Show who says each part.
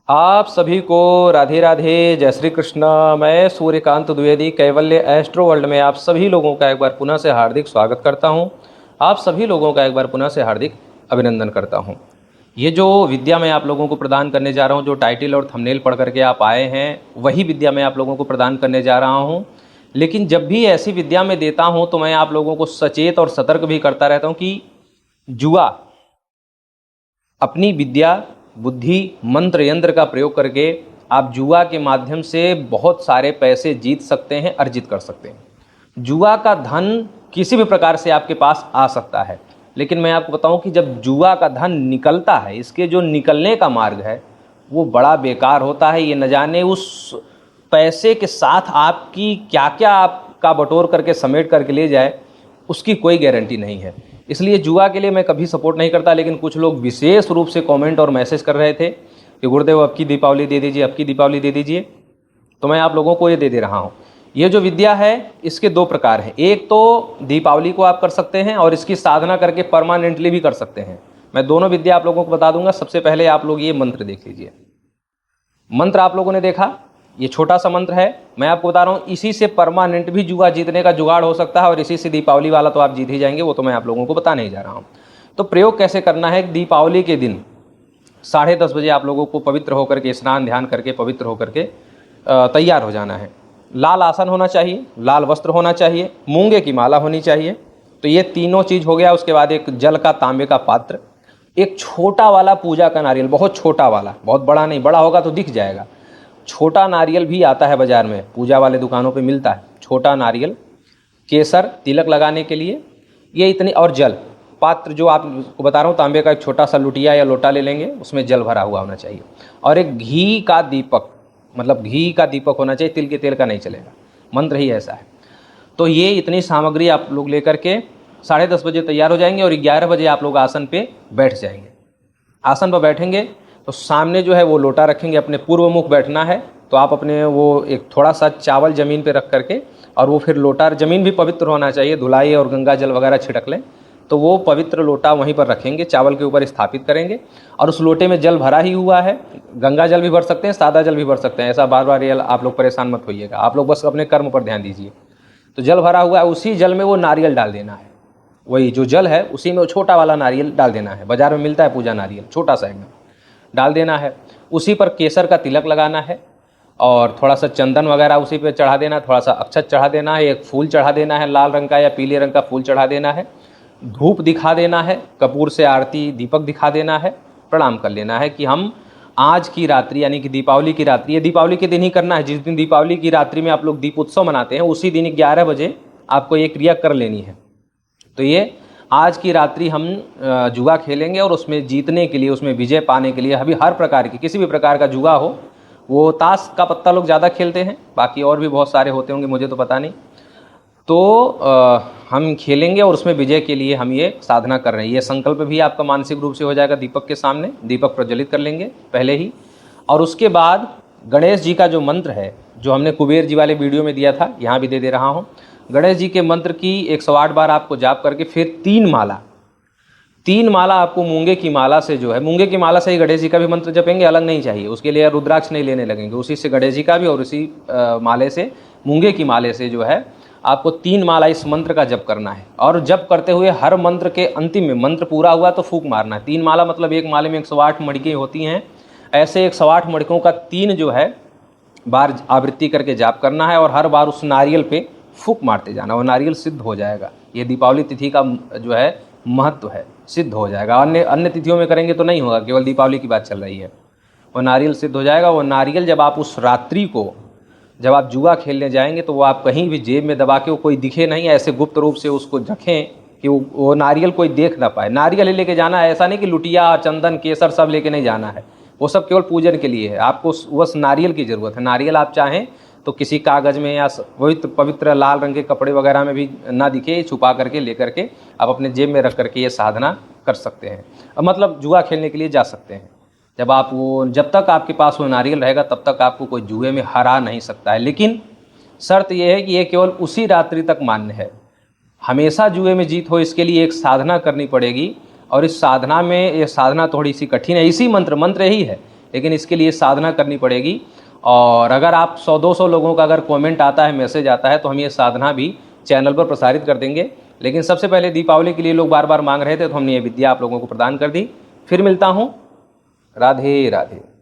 Speaker 1: आप सभी को राधे राधे, जय श्री कृष्ण। मैं सूर्यकांत द्विवेदी कैवल्य एस्ट्रो वर्ल्ड में आप सभी लोगों का एक बार पुनः से हार्दिक स्वागत करता हूं। आप सभी लोगों का एक बार पुनः से हार्दिक अभिनंदन करता हूं। ये जो विद्या मैं आप लोगों को प्रदान करने जा रहा हूं, जो टाइटल और थंबनेल पढ़ करके आप आए हैं, वही विद्या मैं आप लोगों को प्रदान करने जा रहा हूँ। लेकिन जब भी ऐसी विद्या मैं देता हूँ तो मैं आप लोगों को सचेत और सतर्क भी करता रहता हूँ कि जुआ, अपनी विद्या, बुद्धि, मंत्र यंत्र का प्रयोग करके आप जुआ के माध्यम से बहुत सारे पैसे जीत सकते हैं, अर्जित कर सकते हैं। जुआ का धन किसी भी प्रकार से आपके पास आ सकता है, लेकिन मैं आपको बताऊं कि जब जुआ का धन निकलता है, इसके जो निकलने का मार्ग है वो बड़ा बेकार होता है। ये न जाने उस पैसे के साथ आपकी क्या क्या आपका बटोर करके समेट करके ले जाए, उसकी कोई गारंटी नहीं है। इसलिए जुआ के लिए मैं कभी सपोर्ट नहीं करता। लेकिन कुछ लोग विशेष रूप से कमेंट और मैसेज कर रहे थे कि गुरुदेव अब की दीपावली दे दीजिए, अब की दीपावली दे दीजिए, तो मैं आप लोगों को ये दे दे रहा हूँ। ये जो विद्या है इसके दो प्रकार हैं। एक तो दीपावली को आप कर सकते हैं और इसकी साधना करके परमानेंटली भी कर सकते हैं। मैं दोनों विद्या आप लोगों को बता दूंगा। सबसे पहले आप लोग ये मंत्र देख लीजिए। मंत्र आप लोगों ने देखा, ये छोटा सा मंत्र है। मैं आपको बता रहा हूँ इसी से परमानेंट भी जुआ जीतने का जुगाड़ हो सकता है और इसी से दीपावली वाला तो आप जीत ही जाएंगे, वो तो मैं आप लोगों को बता नहीं जा रहा हूँ। तो प्रयोग कैसे करना है, दीपावली के दिन 10:30 बजे आप लोगों को पवित्र होकर के, स्नान ध्यान करके पवित्र होकर के तैयार हो जाना है। लाल आसन होना चाहिए, लाल वस्त्र होना चाहिए, मूंगे की माला होनी चाहिए। तो ये तीनों चीज़ हो गया। उसके बाद एक जल का तांबे का पात्र, एक छोटा वाला पूजा का नारियल, बहुत छोटा वाला, बहुत बड़ा नहीं, बड़ा होगा तो दिख जाएगा। छोटा नारियल भी आता है बाजार में, पूजा वाले दुकानों पे मिलता है छोटा नारियल, केसर तिलक लगाने के लिए, ये इतनी, और जल पात्र जो आपको बता रहा हूँ, तांबे का एक छोटा सा लुटिया या लोटा ले लेंगे, उसमें जल भरा हुआ होना चाहिए। और एक घी का दीपक, मतलब घी का दीपक होना चाहिए, तिल के तेल का नहीं चलेगा, मंत्र ही ऐसा है। तो ये इतनी सामग्री आप लोग लेकर के 10:30 बजे तैयार हो जाएंगे और 11 बजे आप लोग आसन पे बैठ जाएंगे। आसन पर बैठेंगे तो सामने जो है वो लोटा रखेंगे, अपने पूर्व मुख बैठना है। तो आप अपने वो एक थोड़ा सा चावल ज़मीन पे रख करके, और वो फिर लोटा, ज़मीन भी पवित्र होना चाहिए, धुलाई और गंगा जल वगैरह छिड़क लें, तो वो पवित्र लोटा वहीं पर रखेंगे, चावल के ऊपर स्थापित करेंगे। और उस लोटे में जल भरा ही हुआ है, गंगा जल भी भर सकते हैं, सादा जल भी भर सकते हैं, ऐसा बार बार ये आप लोग परेशान मत होइएगा, आप लोग बस अपने कर्म पर ध्यान दीजिए। तो जल भरा हुआ है, उसी जल में वो नारियल डाल देना है, वही जो जल है उसी में वो छोटा वाला नारियल डाल देना है। बाजार में मिलता है पूजा नारियल, छोटा सा एकदम, डाल देना है। उसी पर केसर का तिलक लगाना है और थोड़ा सा चंदन वगैरह उसी पे चढ़ा देना, थोड़ा सा अक्षत चढ़ा देना है, एक फूल चढ़ा देना है, लाल रंग का या पीले रंग का फूल चढ़ा देना है, धूप दिखा देना है, कपूर से आरती दीपक दिखा देना है, प्रणाम कर लेना है कि हम आज की रात्रि, यानी कि दीपावली की रात्रि, ये दीपावली के दिन ही करना है। जिस दिन दीपावली की रात्रि में आप लोग दीप उत्सव मनाते हैं, उसी दिन 11 बजे आपको ये क्रिया कर लेनी है। तो ये आज की रात्रि हम जुआ खेलेंगे और उसमें जीतने के लिए, उसमें विजय पाने के लिए, अभी हर प्रकार की, किसी भी प्रकार का जुआ हो, वो ताश का पत्ता लोग ज़्यादा खेलते हैं, बाकी और भी बहुत सारे होते होंगे, मुझे तो पता नहीं। तो हम खेलेंगे और उसमें विजय के लिए हम ये साधना कर रहे हैं। ये संकल्प भी आपका मानसिक रूप से हो जाएगा। दीपक के सामने दीपक प्रज्वलित कर लेंगे पहले ही, और उसके बाद गणेश जी का जो मंत्र है, जो हमने कुबेर जी वाले वीडियो में दिया था, यहाँ भी दे दे रहा हूँ। गणेश जी के मंत्र की 108 बार आपको जाप करके फिर 3 माला आपको मूंगे की माला से, जो है मूंगे की माला से ही गणेश जी का भी मंत्र जपेंगे, अलग नहीं चाहिए उसके लिए, रुद्राक्ष नहीं लेने लगेंगे, उसी से गणेश जी का भी और उसी माले से, मूंगे की माले से जो है आपको 3 माला इस मंत्र का जप करना है। और जप करते हुए हर मंत्र के अंतिम में, मंत्र पूरा हुआ तो फूंक मारना है। 3 माला मतलब एक माले में 108 मणिकें होती हैं, ऐसे 108 मणिकों का 3 जो है बार आवृत्ति करके जाप करना है और हर बार उस नारियल पे फूंक मारते जाना, वो नारियल सिद्ध हो जाएगा। ये दीपावली तिथि का जो है महत्व है, सिद्ध हो जाएगा। अन्य तिथियों में करेंगे तो नहीं होगा, केवल दीपावली की बात चल रही है। वो नारियल सिद्ध हो जाएगा। वो नारियल जब आप उस रात्रि को, जब आप जुआ खेलने जाएंगे, तो वो आप कहीं भी जेब में दबा के, वो कोई दिखे नहीं, ऐसे गुप्त रूप से उसको रखें कि वो नारियल कोई देख ना पाए। नारियल ही लेके जाना है, ऐसा नहीं कि लुटिया, चंदन, केसर सब लेके नहीं जाना है, वो सब केवल पूजन के लिए है। आपको बस नारियल की ज़रूरत है। नारियल आप चाहें तो किसी कागज़ में या पवित्र लाल रंग के कपड़े वगैरह में भी ना दिखे, छुपा करके लेकर के आप अपने जेब में रख करके ये साधना कर सकते हैं। मतलब जुआ खेलने के लिए जा सकते हैं। जब तक आपके पास वो नारियल रहेगा तब तक आपको कोई जुए में हरा नहीं सकता है। लेकिन शर्त यह है कि ये केवल उसी रात्रि तक मान्य है। हमेशा जुए में जीत हो, इसके लिए एक साधना करनी पड़ेगी। और इस साधना में, ये साधना थोड़ी सी कठिन है। इसी मंत्र यही है लेकिन इसके लिए साधना करनी पड़ेगी। और अगर आप 100-200 लोगों का अगर कमेंट आता है, मैसेज आता है, तो हम ये साधना भी चैनल पर प्रसारित कर देंगे। लेकिन सबसे पहले दीपावली के लिए लोग बार बार मांग रहे थे, तो हमने ये विद्या आप लोगों को प्रदान कर दी। फिर मिलता हूँ। राधे राधे।